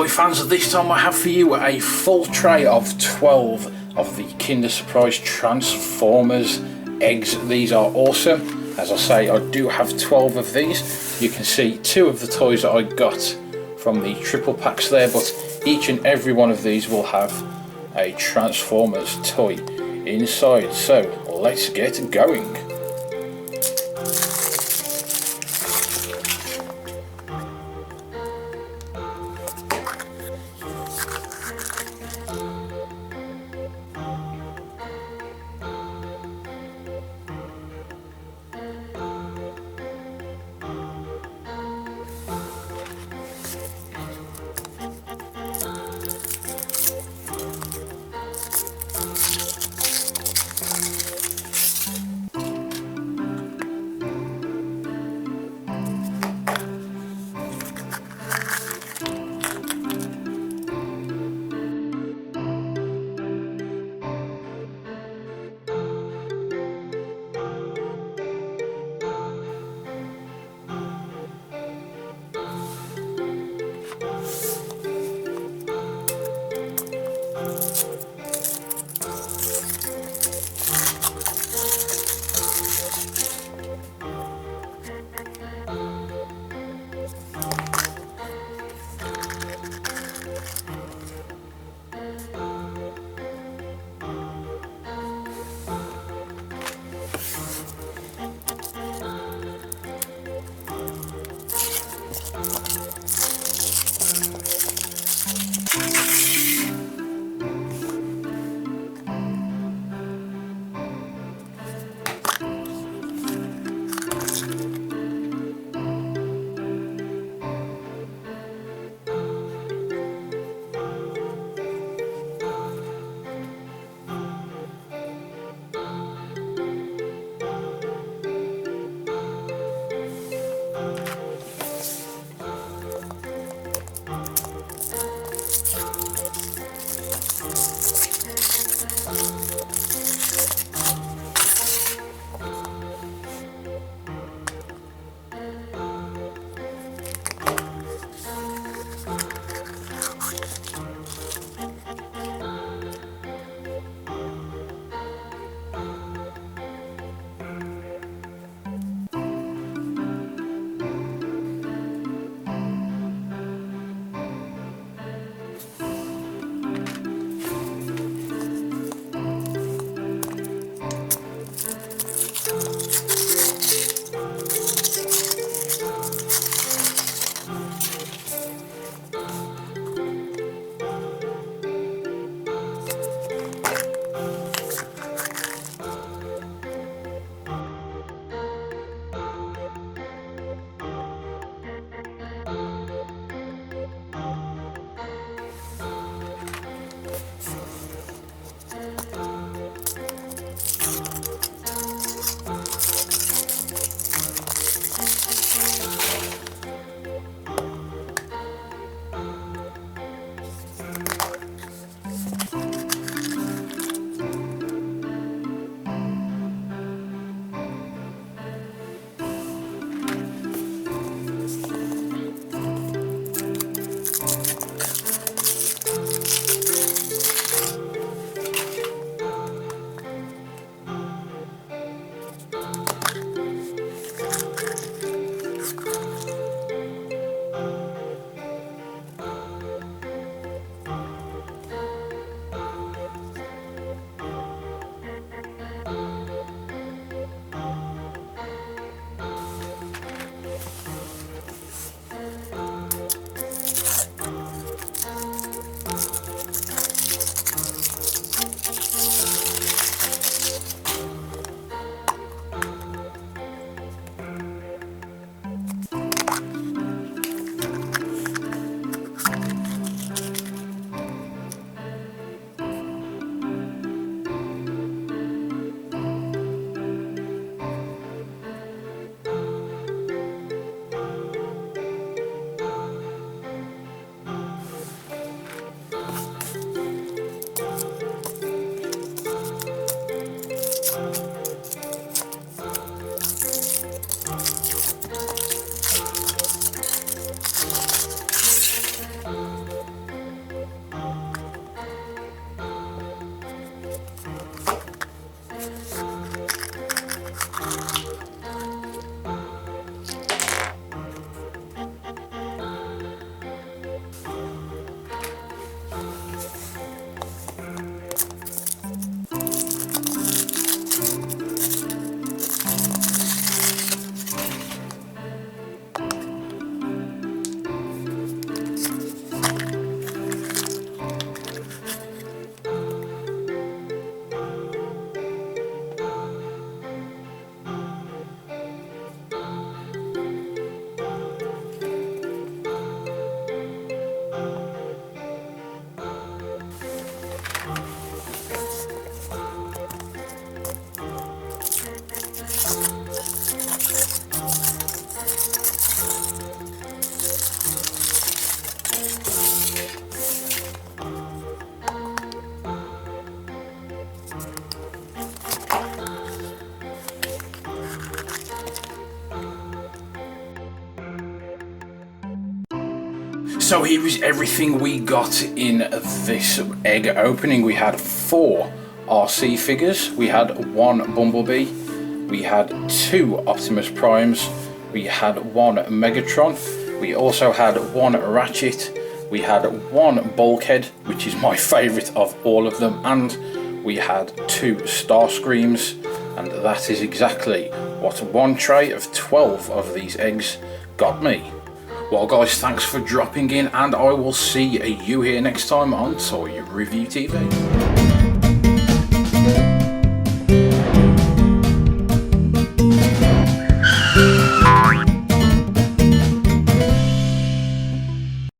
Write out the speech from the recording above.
toy fans, this time I have for you a full tray of 12 of the Kinder Surprise Transformers eggs. These are awesome. As I say, I do have 12 of these. You can see 2 of the toys that I got from the triple packs there, but each and every one of these will have a Transformers toy inside. So let's get going. So here is everything we got in this egg opening. We had 4 RC figures, we had 1 Bumblebee, we had 2 Optimus Primes, we had 1 Megatron, we also had 1 Ratchet, we had 1 Bulkhead, which is my favourite of all of them, and we had 2 Starscreams, and that is exactly what one tray of 12 of these eggs got me. Well guys, thanks for dropping in, and I will see you here next time on Toy Review TV.